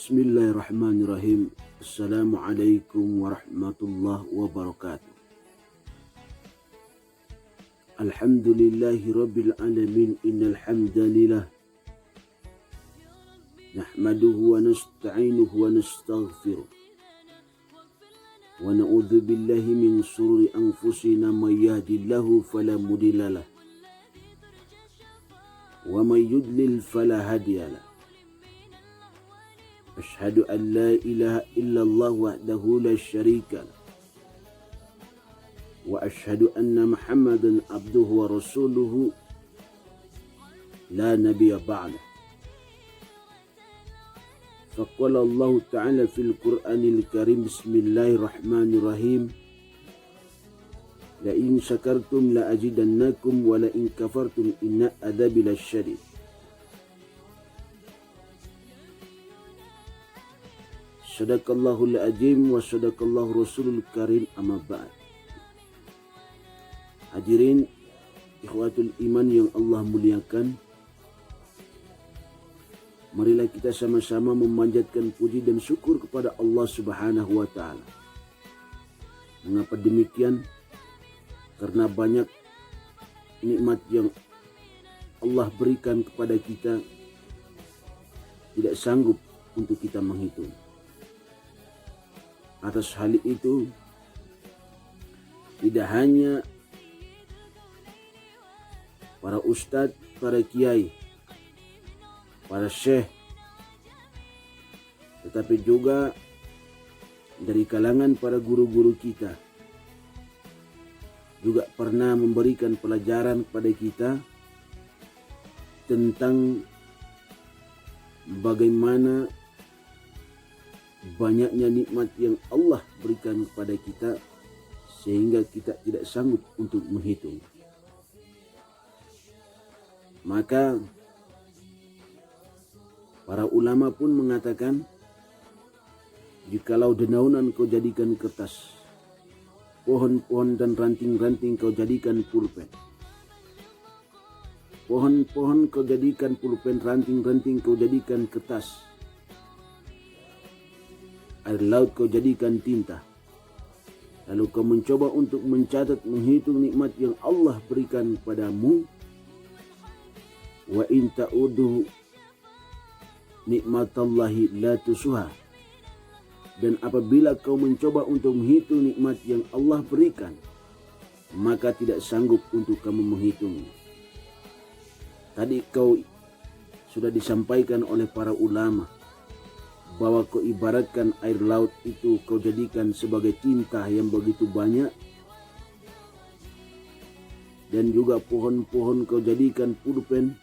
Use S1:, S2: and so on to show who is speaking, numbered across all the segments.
S1: Bismillahirrahmanirrahim. Assalamualaikum warahmatullahi wabarakatuh. Alhamdulillahi rabbil alamin. Innal hamdalillah nahmaduhu wa nasta'inuhu wa nastaghfiruh wa na'udzu billahi min shururi anfusina may yahdihillahu fala mudhillalah wa may yudlil fala hadiyalah. Asyhadu an la ilaha illallah wahdahu la syarika lah wa asyhadu anna Muhammadan abduhu wa rasuluhu la nabiyya ba'dah. Faqala Allah ta'ala fil Qur'anil Karim, bismillahirrahmanirrahim, la in syakartum la azidannakum wa la in kafartum inna adzabi lasyadid. Sadaqallahul azim wa sadaqallahu rasulul karim, amma ba'd. Hadirin ikhwatul iman yang Allah muliakan, marilah kita sama-sama memanjatkan puji dan syukur kepada Allah Subhanahu wa ta'ala. Mengapa demikian? Karena banyak nikmat yang Allah berikan kepada kita, tidak sanggup untuk kita menghitung. Atas hal itu, tidak hanya para ustadz, para kiai, para syekh, tetapi juga dari kalangan para guru-guru kita juga pernah memberikan pelajaran kepada kita tentang bagaimana banyaknya nikmat yang Allah berikan kepada kita sehingga kita tidak sanggup untuk menghitung. Maka para ulama pun mengatakan, jikalau dedaunan kau jadikan kertas, pohon-pohon dan ranting-ranting kau jadikan pulpen, pohon-pohon kau jadikan pulpen, ranting-ranting kau jadikan kertas, air laut kau jadikan tinta, lalu kau mencoba untuk mencatat, menghitung nikmat yang Allah berikan kepadamu, wa in ta'udu nikmatallahi la tusuha, dan apabila kau mencoba untuk menghitung nikmat yang Allah berikan, maka tidak sanggup untuk kamu menghitungnya. Tadi kau sudah disampaikan oleh para ulama bahwa kau ibaratkan air laut itu kau jadikan sebagai tinta yang begitu banyak, dan juga pohon-pohon kau jadikan pulpen,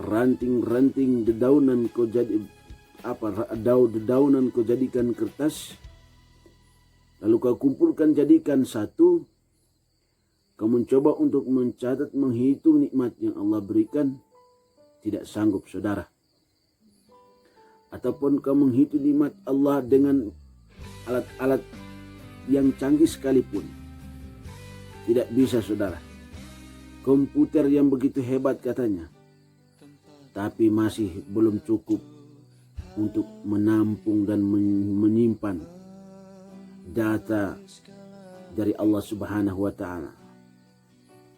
S1: ranting-ranting dedaunan kau dedaunan kau jadikan kertas, lalu kau kumpulkan jadikan satu. Kau mencoba untuk mencatat, menghitung nikmat yang Allah berikan, tidak sanggup saudara. Ataupun kau menghitung nikmat Allah dengan alat-alat yang canggih sekalipun, tidak bisa saudara. Komputer yang begitu hebat katanya, tapi masih belum cukup untuk menampung dan menyimpan data dari Allah Subhanahu wa ta'ala.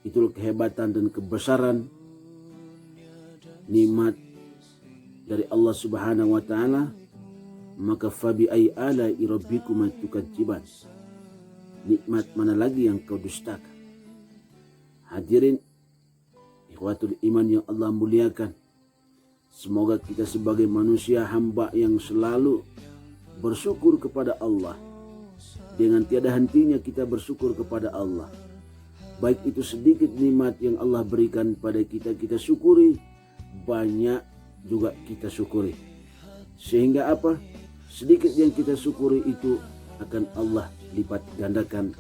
S1: Itulah kehebatan dan kebesaran nikmat dari Allah Subhanahu wa ta'ala. Maka fabi ay ala rabbikum tukadziban, nikmat mana lagi yang kau dustakan? Hadirin ikhwatul iman yang Allah muliakan, semoga kita sebagai manusia hamba yang selalu bersyukur kepada Allah. Dengan tiada hentinya kita bersyukur kepada Allah. Baik itu sedikit nikmat yang Allah berikan pada kita, kita syukuri. Banyak juga kita syukuri. Sehingga apa? Sedikit yang kita syukuri itu akan Allah lipat gandakan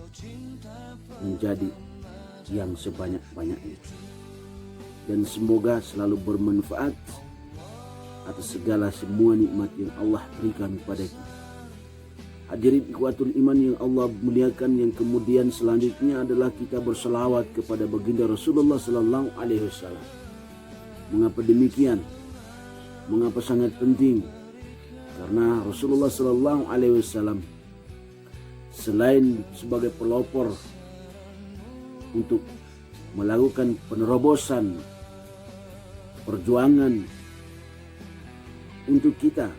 S1: menjadi yang sebanyak-banyaknya. Dan semoga selalu bermanfaat atas segala semua nikmat yang Allah berikan kepada kita. Hadirin ikhwatul iman yang Allah muliakan, yang kemudian selanjutnya adalah kita berselawat kepada baginda Rasulullah sallallahu alaihi wasallam. Mengapa demikian? Mengapa sangat penting? Karena Rasulullah Sallallahu Alaihi Wasallam selain sebagai pelopor untuk melakukan penerobosan perjuangan untuk kita,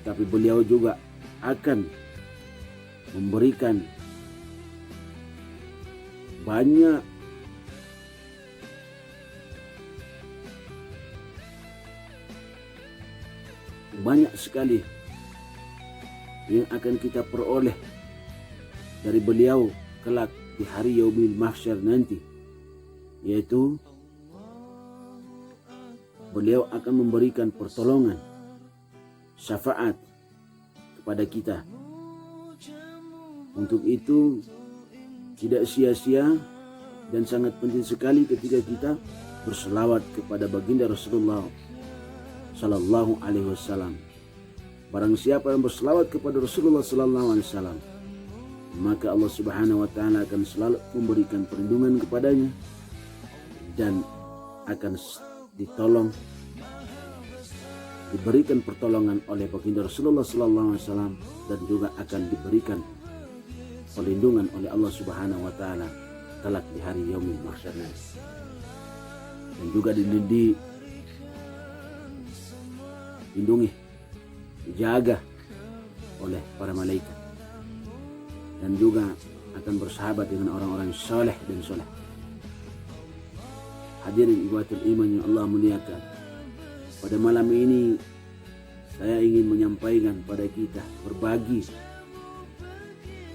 S1: tetapi beliau juga akan memberikan banyak sekali yang akan kita peroleh dari beliau kelak di hari yaumil mahsyar nanti, yaitu beliau akan memberikan pertolongan, syafaat kepada kita. Untuk itu tidak sia-sia dan sangat penting sekali ketika kita berselawat kepada baginda Rasulullah Sallallahu Alaihi Wasallam. Barang siapa yang berselawat kepada Rasulullah Sallallahu Alaihi Wasallam, maka Allah Subhanahu Wa Taala akan selalu memberikan perlindungan kepadanya dan akan ditolong, diberikan pertolongan oleh baginda Rasulullah Sallallahu Alaihi Wasallam, dan juga akan diberikan perlindungan oleh Allah Subhanahu Wa Taala kelak di hari yaumil mahsyar nanti. Dan juga dilindungi, dijaga oleh para malaikat, dan juga akan bersahabat dengan orang-orang soleh dan soleh. Hadirin ikhwatul iman yang Allah muliakan, pada malam ini saya ingin menyampaikan pada kita, berbagi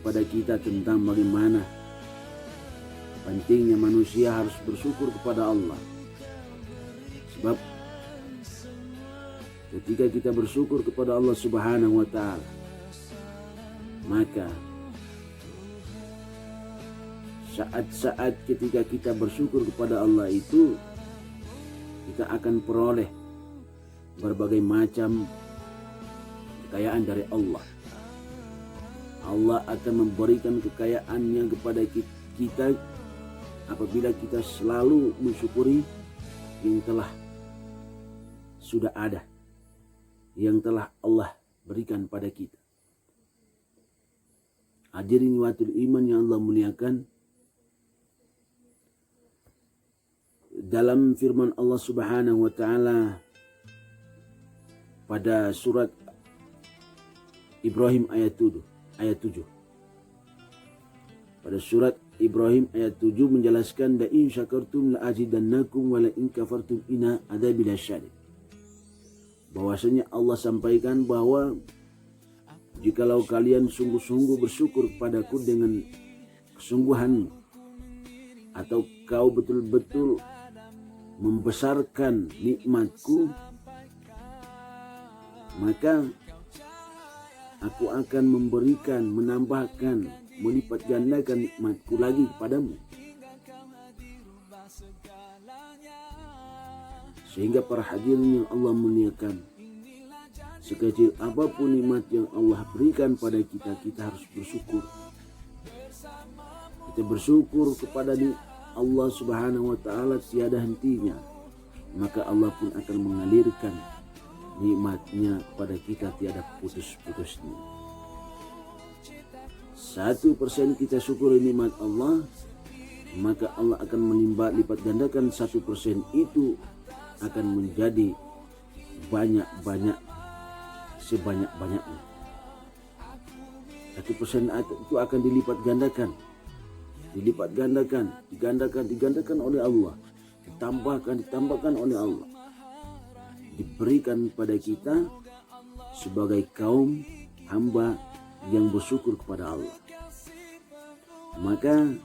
S1: pada kita tentang bagaimana pentingnya manusia harus bersyukur kepada Allah. Sebab ketika kita bersyukur kepada Allah Subhanahu wa Ta'ala, maka saat-saat ketika kita bersyukur kepada Allah itu, kita akan peroleh berbagai macam kekayaan dari Allah. Allah akan memberikan kekayaannya kepada kita apabila kita selalu mensyukuri yang telah sudah ada, yang telah Allah berikan pada kita. Hadirin watul iman yang Allah muliakan, dalam firman Allah Subhanahu wa Ta'ala pada surat Ibrahim ayat 7. Pada surat Ibrahim ayat 7 menjelaskan, la in syakartum la azidannakum wa la in kafartum inna adzabi lasyadid. Bahwasanya Allah sampaikan bahwa jikalau kalian sungguh-sungguh bersyukur kepadaku dengan kesungguhan, atau kau betul-betul membesarkan nikmatku, maka aku akan memberikan, menambahkan, melipat gandakan nikmatku lagi kepadamu. Sehingga para hadirin yang Allah muliakan, sekecil apapun nikmat yang Allah berikan pada kita, kita harus bersyukur. Kita bersyukur kepada Allah Subhanahu wa Ta'ala tiada hentinya, maka Allah pun akan mengalirkan nikmatnya kepada kita tiada putus-putusnya. 1% kita syukuri nikmat Allah, maka Allah akan lipat gandakan 1% itu akan menjadi banyak-banyak, sebanyak-banyaknya. 1% itu akan dilipat gandakan, digandakan oleh Allah, ditambahkan oleh Allah, diberikan pada kita sebagai kaum hamba yang bersyukur kepada Allah. Maka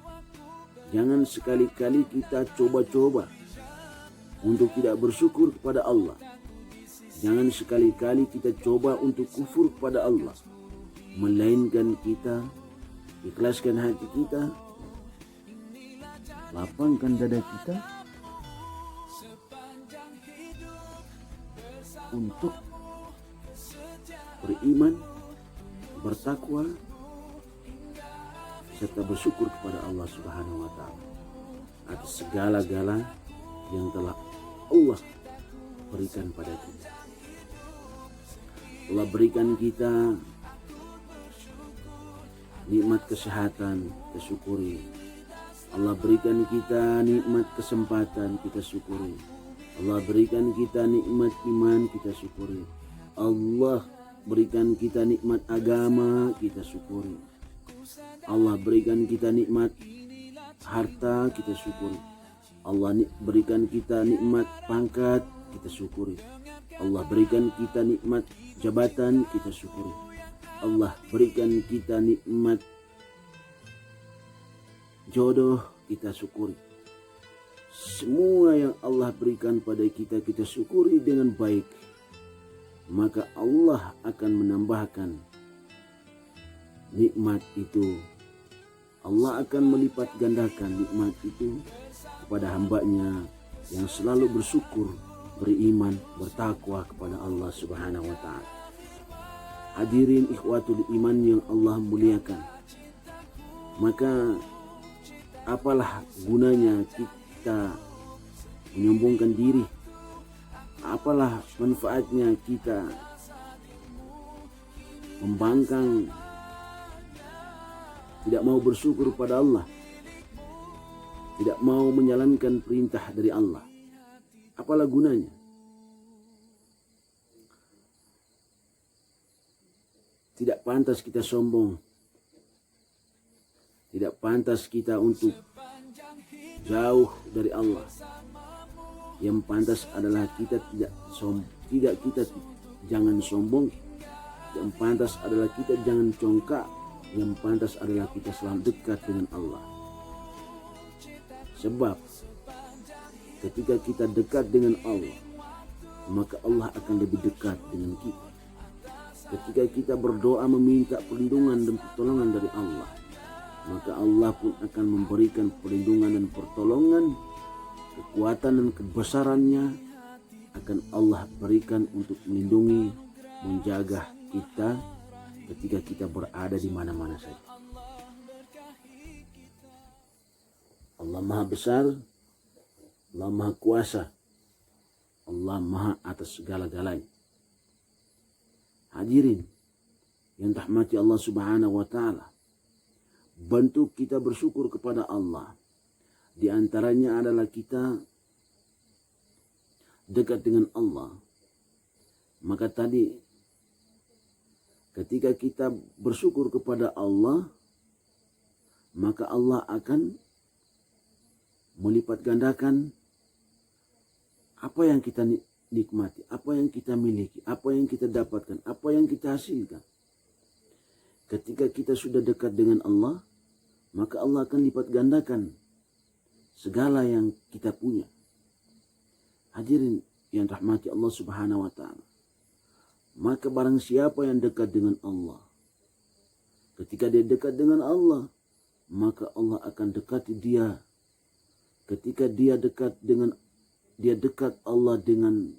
S1: jangan sekali-kali kita coba-coba untuk tidak bersyukur kepada Allah. Jangan sekali-kali kita coba untuk kufur kepada Allah, melainkan kita ikhlaskan hati kita, lapangkan dada kita untuk beriman, bertakwa, serta bersyukur kepada Allah Subhanahu wa Ta'ala atas segala-gala yang telah Allah berikan pada kita. Allah berikan kita nikmat kesehatan, kita syukuri. Allah berikan kita nikmat kesempatan, kita syukuri. Allah berikan kita nikmat iman, kita syukuri. Allah berikan kita nikmat agama, kita syukuri. Allah berikan kita nikmat harta, kita syukuri. Allah berikan kita nikmat pangkat, kita syukuri. Allah berikan kita nikmat jabatan, kita syukuri. Allah berikan kita nikmat jodoh, kita syukuri. Semua yang Allah berikan pada kita, kita syukuri dengan baik. Maka Allah akan menambahkan nikmat itu. Allah akan melipat gandakan nikmat itu kepada hambanya yang selalu bersyukur, beriman, bertakwa kepada Allah Subhanahu wa ta'ala. Hadirin ikhwatul iman yang Allah muliakan, maka apalah gunanya kita menyombongkan diri? Apalah manfaatnya kita membangkang, tidak mau bersyukur pada Allah, tidak mau menjalankan perintah dari Allah? Apalah gunanya? Tidak pantas kita sombong. Tidak pantas kita untuk jauh dari Allah. Yang pantas adalah kita jangan sombong. Yang pantas adalah kita jangan congkak. Yang pantas adalah kita selalu dekat dengan Allah. Sebab ketika kita dekat dengan Allah, maka Allah akan lebih dekat dengan kita. Ketika kita berdoa meminta perlindungan dan pertolongan dari Allah, maka Allah pun akan memberikan perlindungan dan pertolongan. Kekuatan dan kebesarannya akan Allah berikan untuk melindungi, menjaga kita ketika kita berada di mana-mana saja. Allah Maha Besar, Allah Maha Kuasa, Allah Maha atas segala-galanya. Hadirin yang rahmati Allah Subhanahu wa ta'ala, bentuk kita bersyukur kepada Allah di antaranya adalah kita dekat dengan Allah. Maka tadi ketika kita bersyukur kepada Allah, maka Allah akan melipat gandakan apa yang kita nikmati, apa yang kita miliki, apa yang kita dapatkan, apa yang kita hasilkan. Ketika kita sudah dekat dengan Allah, maka Allah akan lipat gandakan segala yang kita punya. Hadirin yang rahmati Allah Subhanahu wa ta'ala, maka barang siapa yang dekat dengan Allah, ketika dia dekat dengan Allah, maka Allah akan dekati dia. Ketika dia dekat Allah dengan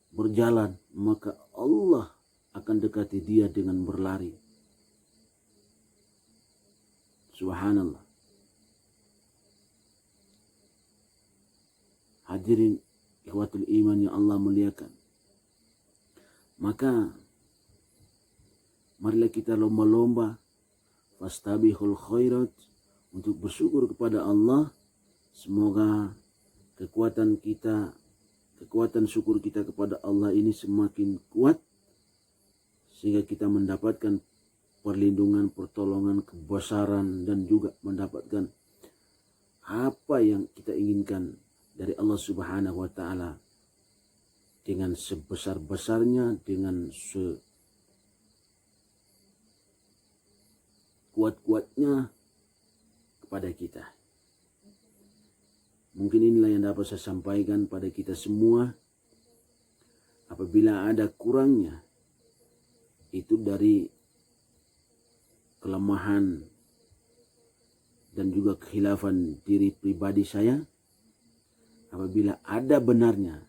S1: berjalan, maka Allah akan dekati dia dengan berlari. Subhanallah. Hadirin ikhwatul iman yang Allah muliakan, maka marilah kita lomba-lomba fastabihul khairat untuk bersyukur kepada Allah. Semoga kekuatan syukur kita kepada Allah ini semakin kuat, sehingga kita mendapatkan perlindungan, pertolongan, kebesaran, dan juga mendapatkan apa yang kita inginkan dari Allah Subhanahu wa ta'ala dengan sebesar-besarnya, dengan sekuat-kuatnya kepada kita. Mungkin inilah yang dapat saya sampaikan pada kita semua. Apabila ada kurangnya, itu dari kelemahan dan juga kekhilafan diri pribadi saya. Apabila ada benarnya,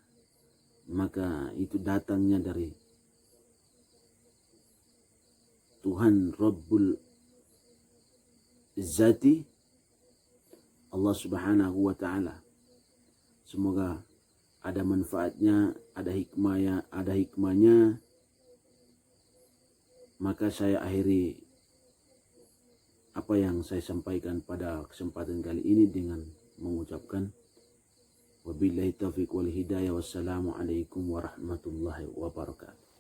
S1: maka itu datangnya dari Tuhan Rabbul Izzati, Allah Subhanahu wa ta'ala. Semoga ada manfaatnya, ada hikmahnya Maka saya akhiri apa yang saya sampaikan pada kesempatan kali ini dengan mengucapkan wabillahi taufiq wal hidayah. Wassalamualaikum warahmatullahi wabarakatuh.